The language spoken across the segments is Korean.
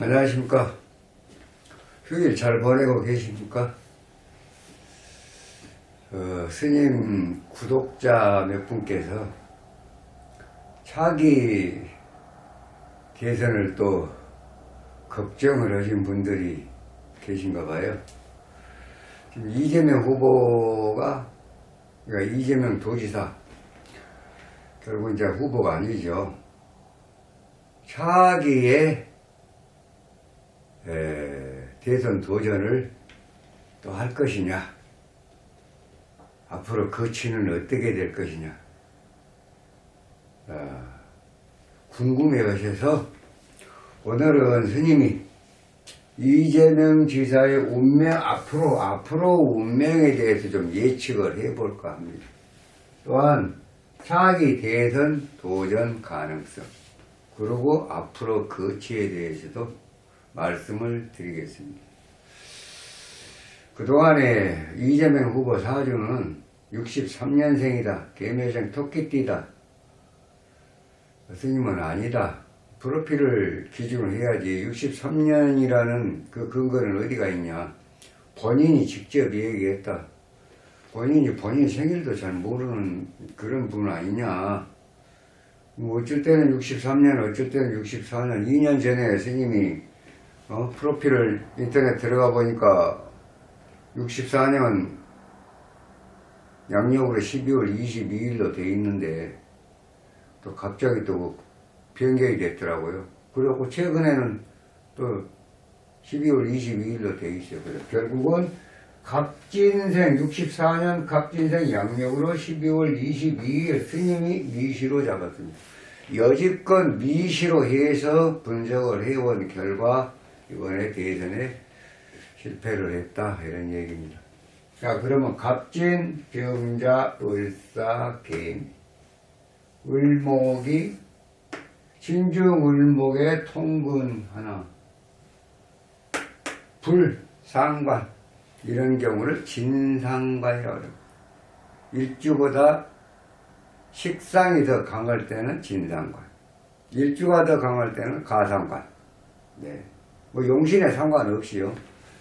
안녕하십니까. 휴일 잘 보내고 계십니까? 스님 구독자 몇 분께서 차기 대선을 또 걱정을 하신 분들이 계신가 봐요. 지금 이재명 후보가, 그러니까 이재명 도지사, 결국 이제 후보가 아니죠. 차기에 대선 도전을 또 할 것이냐, 앞으로 거치는 어떻게 될 것이냐, 궁금해 하셔서 오늘은 스님이 이재명 지사의 운명, 앞으로 운명에 대해서 좀 예측을 해볼까 합니다. 또한 차기 대선 도전 가능성, 그리고 앞으로 거치에 대해서도 말씀을 드리겠습니다. 그동안에 이재명 후보 사주는 63년생이다. 개묘생 토끼띠다. 스님은 아니다. 프로필을 기준으로 해야지. 63년이라는 그 근거는 어디가 있냐. 본인이 직접 얘기했다. 본인 생일도 잘 모르는 그런 분 아니냐. 뭐 어쩔 때는 63년, 어쩔 때는 64년, 2년 전에 스님이 프로필을 인터넷 들어가 보니까 64년 양력으로 12월 22일로 돼 있는데 또 갑자기 또 변경이 됐더라고요. 그리고 최근에는 또 12월 22일로 돼 있어요. 그래서 결국은 갑진생, 64년 갑진생 양력으로 12월 22일 스님이 미시로 잡았습니다. 여지껏 미시로 해서 분석을 해온 결과 이번에 대선에 실패를 했다, 이런 얘기입니다. 자, 그러면 갑진, 병자, 을사, 개미. 을목이 신중 을목의 통근 하나, 불, 상관, 이런 경우를 진상관이라고 합니다. 일주보다 식상이 더 강할 때는 진상관, 일주가 더 강할 때는 가상관. 네. 뭐 용신에 상관없이요.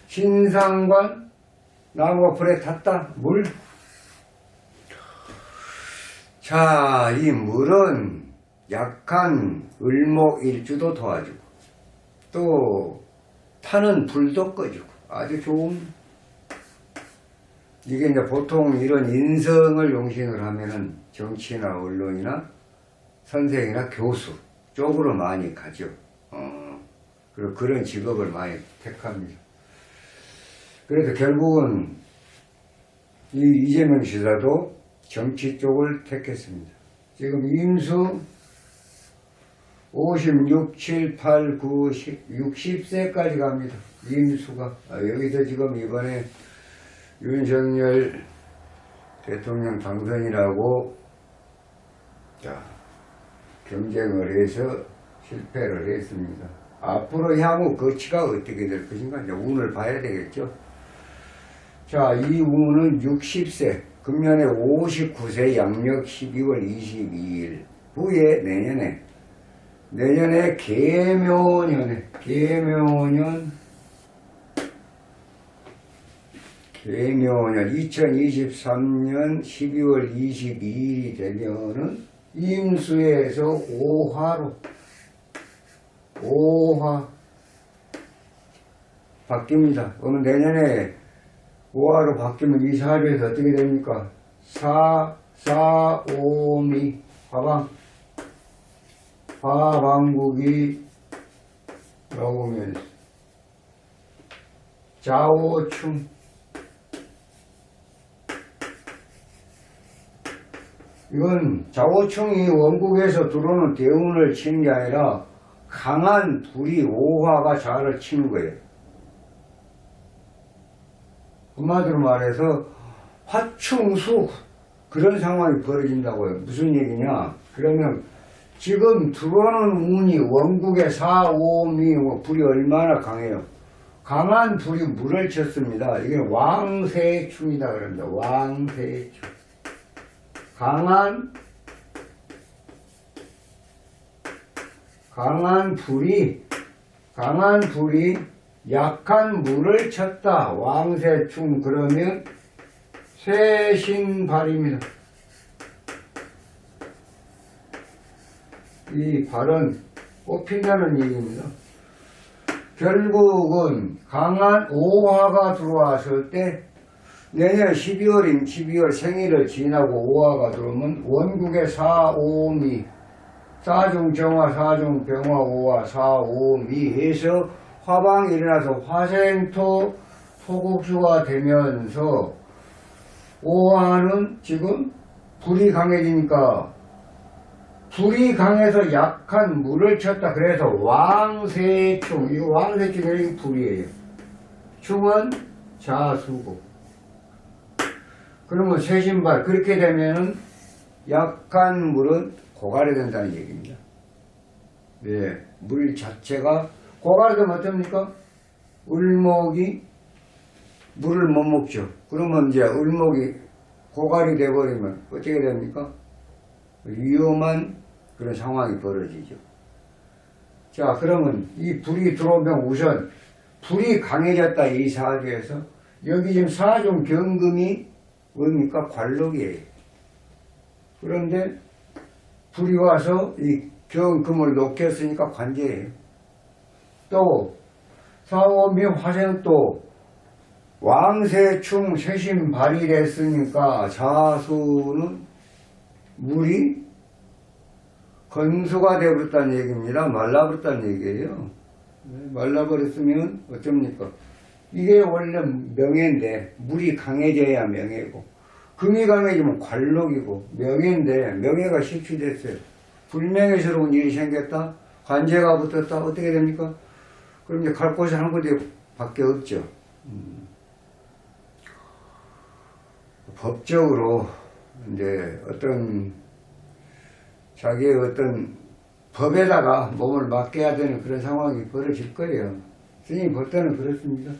신상관, 나무가 불에 탔다, 물. 자, 이 물은 약한 을목 일주도 도와주고, 또 타는 불도 꺼주고, 아주 좋은. 이게 이제 보통 이런 인성을 용신을 하면은 정치나 언론이나 선생이나 교수 쪽으로 많이 가죠. 그리고 그런 직업을 많이 택합니다. 그래서 결국은 이 이재명 지사도 정치 쪽을 택했습니다. 지금 임수 56, 7, 8, 9, 10, 60세까지 갑니다. 임수가. 여기서 지금 이번에 윤석열 대통령 당선이라고 경쟁을 해서 실패를 했습니다. 앞으로 향후 거치가 어떻게 될 것인가, 이제 운을 봐야 되겠죠. 자, 이 운은 60세, 금년에 59세 양력 12월 22일 후에 내년에 개묘년 2023년 12월 22일이 되면은 임수에서 오화 바뀝니다. 그러면 내년에 오화로 바뀌면 이 사주에서 어떻게 됩니까? 사오미 화방국이 나오면 좌오충, 이건 좌오충이 원국에서 들어오는 대운을 치는 게 아니라 강한 불이 오화가 좌를 치는 거예요. 한마디로 말해서 화충수, 그런 상황이 벌어진다고요. 무슨 얘기냐? 그러면 지금 들어오는 운이 원국의 4, 5, 미 불이 얼마나 강해요? 강한 불이 물을 쳤습니다. 이게 왕세충이다 그럽니다. 왕세충. 강한 불이 강한 불이 약한 물을 쳤다. 왕세충 그러면 쇄신발입니다. 이 발은 뽑힌다는 얘기입니다. 결국은 강한 오화가 들어왔을 때 내년 12월 생일을 지나고 오화가 들어오면 원국의 사오미 사중정화 사중병화 오화 사오미에서 화방이 일어나서 화생토 토국수가 되면서 오화는 지금 불이 강해지니까 불이 강해서 약한 물을 쳤다. 그래서 왕세충, 이 왕세충이 불이에요. 충은 자수고. 그러면 쇄신발, 그렇게 되면은 약한 물은 고갈이 된다는 얘기입니다. 네, 물 자체가 고갈이 되면 어떻습니까? 을목이 물을 못 먹죠. 그러면 이제 을목이 고갈이 돼버리면 어떻게 됩니까? 위험한 그런 상황이 벌어지죠. 자, 그러면 이 불이 들어오면 우선 불이 강해졌다. 이 사주에서 여기 지금 사중 경금이 뭡니까? 관록이에요. 그런데 불이 와서 이 경금을 녹였으니까 관제예요. 또 사오미 화생 또 왕세충 쇄신 발휘됐으니까 자수는 물이 건수가 되어버렸다는 얘기입니다. 말라버렸다는 얘기예요. 말라버렸으면 어쩝니까? 이게 원래 명예인데 물이 강해져야 명예고 금이 강해지면 관록이고 명예인데 명예가 실추됐어요. 불명예스러운 일이 생겼다. 관제가 붙었다. 어떻게 됩니까? 그럼 이제 갈 곳이 한 군데밖에 없죠. 법적으로 이제 어떤 자기의 어떤 법에다가 몸을 맡겨야 되는 그런 상황이 벌어질 거예요. 스님이 볼 때는 그렇습니다.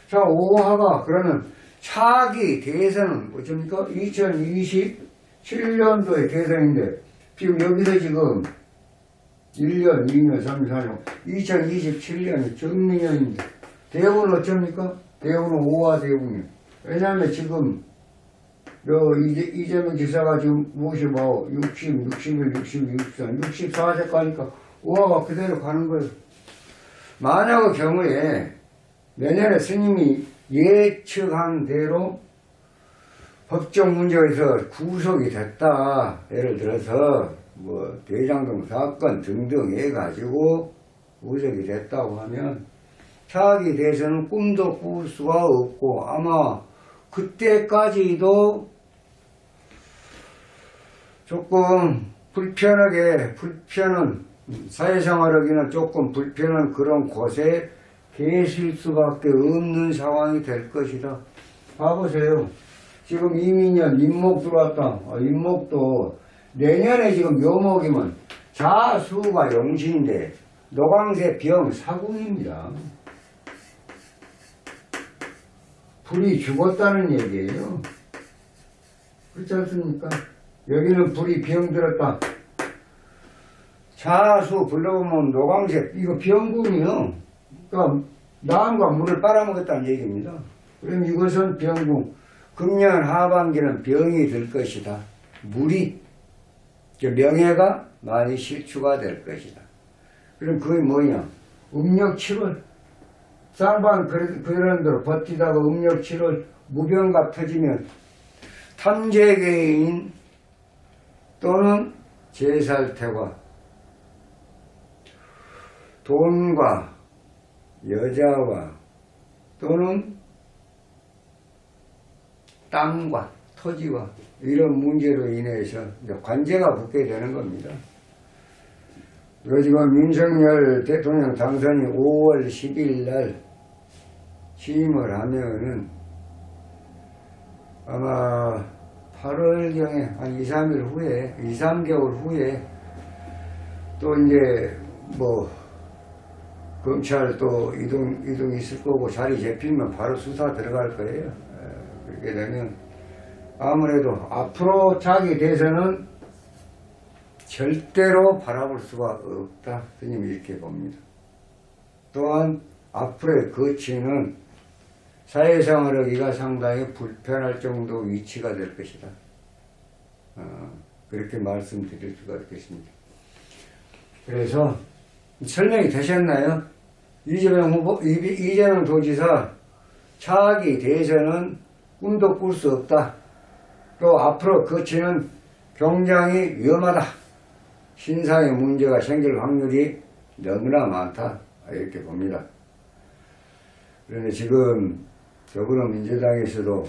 자, 오화가 그러면 차기 대선은 어쩝니까? 2027년도의 대선인데 지금 여기서 지금 1년, 2년, 3년, 4년 2027년이 정미년인데 대운은 어쩝니까? 대운은 오화 대운이에요. 왜냐하면 지금 이재명 지사가 지금 무엇이 60, 61, 62, 63, 64세 가니까 오화가 그대로 가는 거예요. 만약의 경우에 내년에 스님이 예측한 대로 법적 문제에서 구속이 됐다. 예를 들어서 대장동 사건 등등 해가지고 구속이 됐다고 하면 차기 대선은 꿈도 꿀 수가 없고 아마 그때까지도 조금 불편한 사회생활하기는 조금 불편한 그런 곳에 계실 수밖에 없는 상황이 될 것이다. 봐보세요. 지금 이민년 임목 들어왔다. 임목도 내년에 지금 묘목이면 자수가 용신인데 노광세 병 사궁입니다. 불이 죽었다는 얘기예요. 그렇지 않습니까? 여기는 불이 병들었다. 자수 불러보면 노광세 이거 병궁이요. 그러니까 나무가 물을 빨아먹었다는 얘기입니다. 그럼 이것은 병궁. 금년 하반기는 병이 들 것이다. 물이 명예가 많이 실추가 될 것이다. 그럼 그게 뭐냐? 음력 7월 쌍방 그런 대로 버티다가 음력 7월 무병가 터지면 탐재개인 또는 제살태와 돈과 여자와 또는 땅과 토지와 이런 문제로 인해서 관제가 붙게 되는 겁니다. 지금 윤석열 대통령 당선이 5월 10일 날 취임을 하면은 아마 8월경에 한 2, 3일 후에 2, 3개월 후에 또 이제 검찰 또 이동 있을 거고 자리 잡히면 바로 수사 들어갈 거예요. 그렇게 되면 아무래도 앞으로 차기 대선은 절대로 바라볼 수가 없다. 스님이 이렇게 봅니다. 또한 앞으로의 거치는 사회생활 하기가 상당히 불편할 정도 위치가 될 것이다. 그렇게 말씀드릴 수가 있겠습니다. 그래서 설명이 되셨나요? 이재명 도지사 차기 대선은 꿈도 꿀 수 없다. 또 앞으로 거치는 굉장히 위험하다. 신상의 문제가 생길 확률이 너무나 많다. 이렇게 봅니다. 그런데 지금 더불어민주당에서도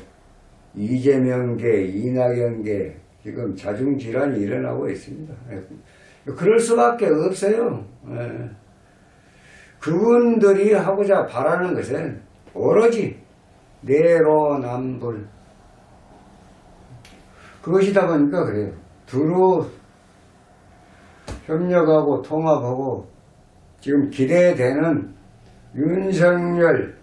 이재명계, 이낙연계 지금 자중질환이 일어나고 있습니다. 그럴 수밖에 없어요. 그분들이 하고자 바라는 것은 오로지 내로남불 그것이다 보니까 그래요. 두루 협력하고 통합하고 지금 기대되는 윤석열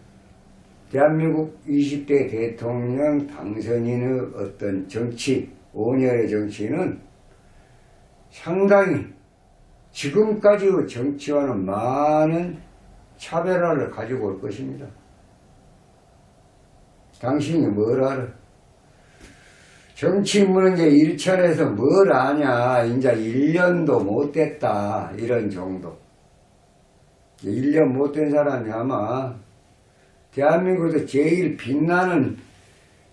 대한민국 20대 대통령 당선인의 어떤 정치, 5년의 정치는 상당히 지금까지의 정치와는 많은 차별화를 가지고 올 것입니다. 당신이 뭘 알아? 정치 문제 일천에서 뭘 아냐? 이제 1년도 못 됐다. 이런 정도. 1년 못 된 사람이 아마 대한민국에서 제일 빛나는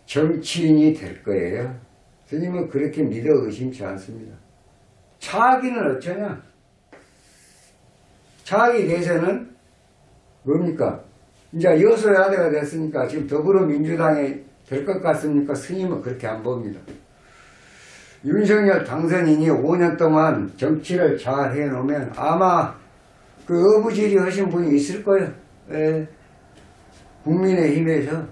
정치인이 될 거예요. 스님은 그렇게 믿어 의심치 않습니다. 차기는 어쩌냐? 차기 대선은 뭡니까? 이제 여소야대가 됐으니까 지금 더불어민주당에 될 것 같습니까? 스님은 그렇게 안 봅니다. 윤석열 당선인이 5년 동안 정치를 잘 해놓으면 아마 그 어부지리 하신 분이 있을 거예요. 예. 국민의힘에서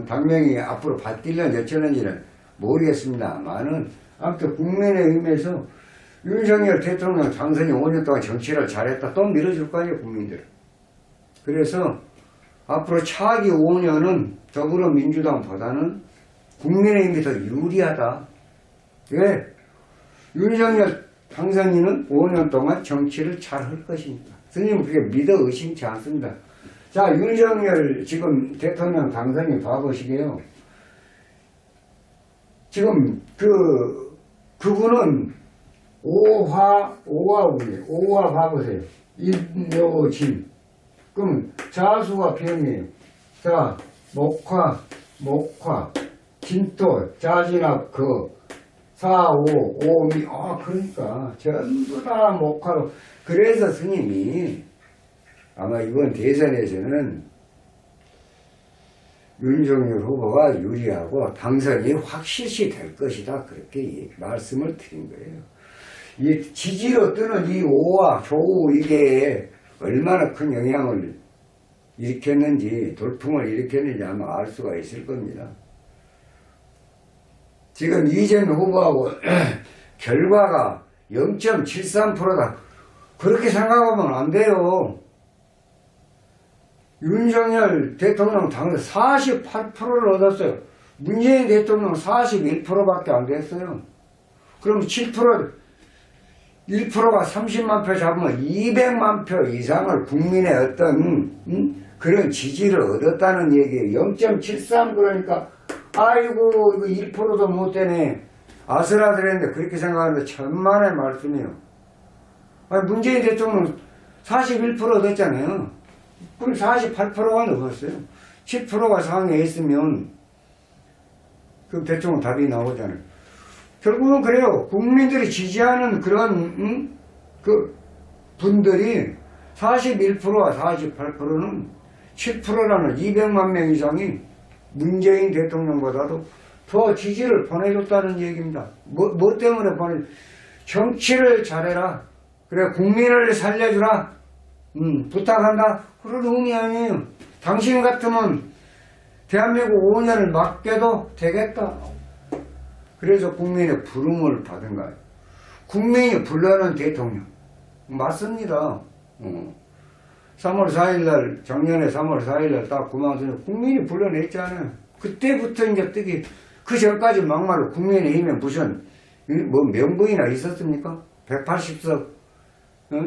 당명이 앞으로 바뀔런지 어쩌는지는 모르겠습니다만은 아무튼 국민의힘에서 윤석열 대통령 당선이 5년 동안 정치를 잘했다 또 밀어줄 거 아니에요, 국민들. 그래서 앞으로 차기 5년은 더불어민주당보다는 국민의힘이 더 유리하다. 왜? 윤석열 당선인은 5년 동안 정치를 잘 할 것입니다. 스님은 그게 믿어 의심치 않습니다. 자, 윤석열 지금 대통령 당선인 봐보시게요. 지금 그분은 오화운이에요. 오화 봐보세요. 일묘진. 그럼 자수가 병이에요. 자, 목화, 진토, 자진합, 사오, 오미. 그러니까 전부 다 목화로. 그래서 스님이 아마 이번 대선에서는 윤석열 후보가 유리하고 당선이 확실시 될 것이다. 그렇게 말씀을 드린 거예요. 이 지지로 뜨는 이 오와 조우 이게 얼마나 큰 영향을 일으켰는지, 돌풍을 일으켰는지 아마 알 수가 있을 겁니다. 지금 이재명 후보하고 결과가 0.73%다. 그렇게 생각하면 안 돼요. 윤석열 대통령 당선 48%를 얻었어요. 문재인 대통령 41%밖에 안 됐어요. 그럼 7%, 1%가 30만 표 잡으면 200만 표 이상을 국민의 어떤 그런 지지를 얻었다는 얘기예요. 0.73 그러니까 아이고 이거 1%도 못 되네. 아슬아슬했는데 그렇게 생각하는데 천만의 말씀이에요. 아니, 문재인 대통령 41% 얻었잖아요. 그럼 48%가 넘었어요. 7%가 상회했으면 그 대통령 답이 나오잖아요. 결국은 그래요. 국민들이 지지하는 그런 그 분들이 41%와 48%는 7%라는 200만 명 이상이 문재인 대통령보다도 더 지지를 보내줬다는 얘기입니다. 뭐 때문에 정치를 잘해라. 그래 국민을 살려주라. 부탁한다. 그런 의미 아니에요. 당신 같으면 대한민국 5년을 맡겨도 되겠다. 그래서 국민의 부름을 받은 거예요. 국민이 불러는 대통령. 맞습니다. 3월 4일날, 작년에 3월 4일날 딱 그만두면 국민이 불러냈잖아요. 그때부터 이제 뜨기, 그 전까지 막말로 국민의힘에 무슨, 뭐 명분이나 있었습니까? 180석,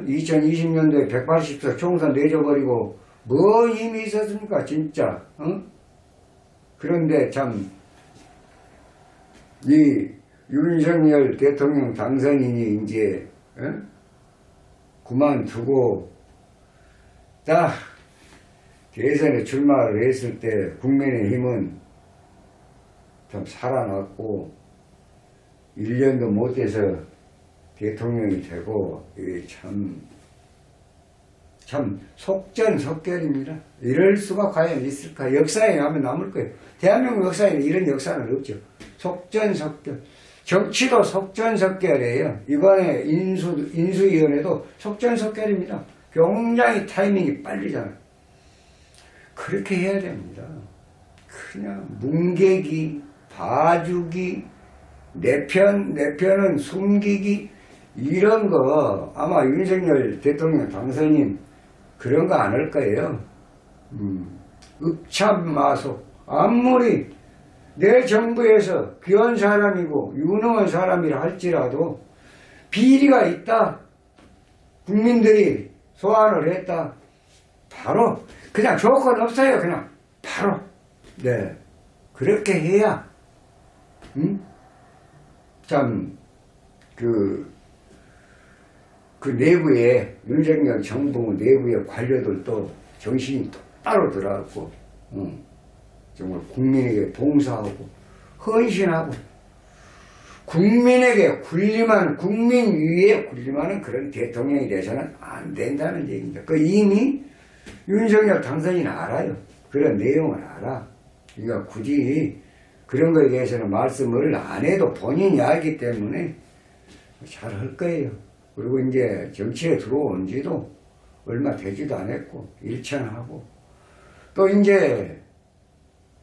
2020년도에 180석 총선 내줘버리고 뭐 힘이 있었습니까 진짜. 그런데 참 이 윤석열 대통령 당선인이 이제 그만두고 딱 대선에 출마를 했을 때 국민의힘은 좀 살아났고 1년도 못돼서 대통령이 되고 이게 참 속전속결입니다. 이럴 수가 과연 있을까? 역사에 하면 남을 거예요. 대한민국 역사에는 이런 역사는 없죠. 속전속결. 정치도 속전속결이에요. 이번에 인수위원회도 속전속결입니다. 굉장히 타이밍이 빠르잖아요. 그렇게 해야 됩니다. 그냥 뭉개기, 봐주기, 내 편은 숨기기, 이런 거 아마 윤석열 대통령 당선인 그런 거 안 할 거예요. 읍참마속. 아무리 내 정부에서 귀한 사람이고 유능한 사람이라 할지라도 비리가 있다. 국민들이 소환을 했다. 바로 그냥 조건 없어요. 그냥 바로. 네. 그렇게 해야 참 그 내부에 윤석열 정부 내부의 관료들도 정신이 따로 들어가고 정말 국민에게 봉사하고 헌신하고 국민에게 군림하는 국민 위에 군림하는 그런 대통령이 돼서는 안 된다는 얘기입니다. 그 이미 윤석열 당선인은 알아요. 그런 내용을 알아. 그러니까 굳이 그런 거에 대해서는 말씀을 안 해도 본인이 알기 때문에 잘 할 거예요. 그리고 이제 정치에 들어온 지도 얼마 되지도 않았고 일천하고 또 이제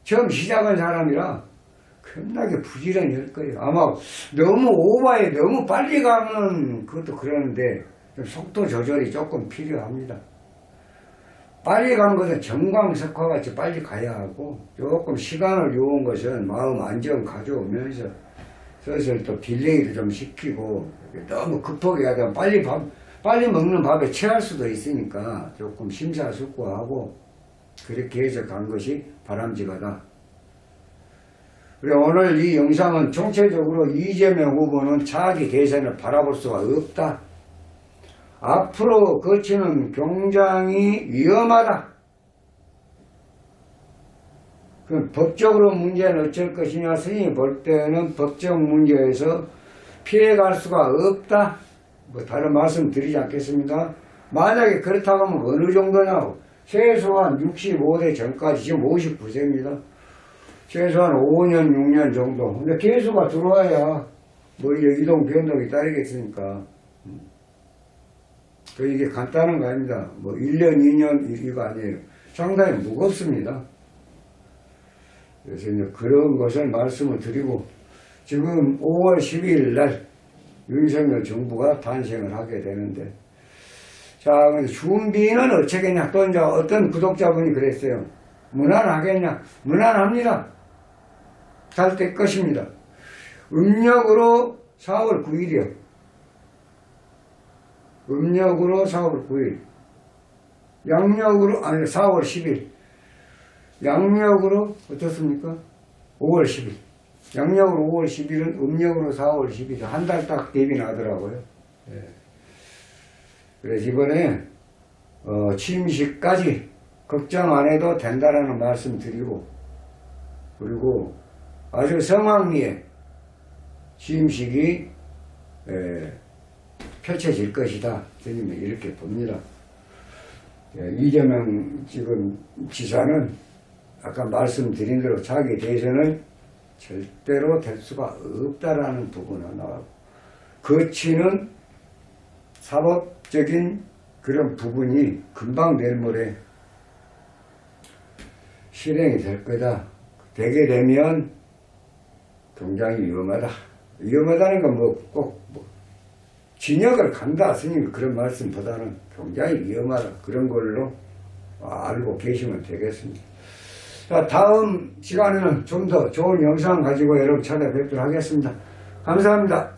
처음 시작한 사람이라 겁나게 부지런히 할 거예요. 아마 너무 오바에 너무 빨리 가면 그것도 그러는데 좀 속도 조절이 조금 필요합니다. 빨리 가는 것은 정광석화같이 빨리 가야 하고 조금 시간을 요한 것은 마음 안정 가져오면서 슬슬 또 딜레이를 좀 시키고 너무 급하게 하다 빨리 먹는 밥에 체할 수도 있으니까 조금 심사숙고하고 그렇게 해서 간 것이 바람직하다. 그리고 오늘 이 영상은 총체적으로 이재명 후보는 차기 대선을 바라볼 수가 없다. 앞으로 거치는 굉장히 위험하다. 그럼 법적으로 문제는 어쩔 것이냐? 스님이 볼 때는 법적 문제에서 피해갈 수가 없다. 뭐 다른 말씀 드리지 않겠습니다. 만약에 그렇다고 하면 어느 정도냐고. 최소한 65세 전까지 지금 59세입니다. 최소한 5년, 6년 정도. 근데 개수가 들어와야 뭐 이동 변동이 따르겠으니까. 이게 간단한 거 아닙니다. 뭐 1년, 2년 이거 아니에요. 상당히 무겁습니다. 그래서 이제 그런 것을 말씀을 드리고 지금 5월 12일 날 윤석열 정부가 탄생을 하게 되는데 자, 근데 준비는 어쩌겠냐? 또 이제 어떤 구독자분이 그랬어요. 무난하겠냐? 무난합니다. 잘 될 것입니다. 음력으로 4월 9일이요. 음력으로 4월 9일. 양력으로, 아니, 4월 10일. 양력으로, 어떻습니까? 5월 10일. 양력으로 5월 10일은 음력으로 4월 10일. 한 달 딱 대비 나더라고요. 예. 그래서 이번에, 취임식까지 걱정 안 해도 된다라는 말씀 드리고, 그리고 아주 성황리에 취임식이, 펼쳐질 것이다. 저는 이렇게 봅니다. 이재명 지금 지사는 아까 말씀드린 대로 자기 대선은 절대로 될 수가 없다라는 부분을 나오고 거치는 사법적인 그런 부분이 금방 내일 모레 실행이 될 거다. 되게 되면 굉장히 위험하다. 위험하다는 건 꼭 진역을 간다 스님 그런 말씀보다는 굉장히 위험하다 그런 걸로 알고 계시면 되겠습니다. 자, 다음 시간에는 좀 더 좋은 영상 가지고 여러분 찾아뵙도록 하겠습니다. 감사합니다.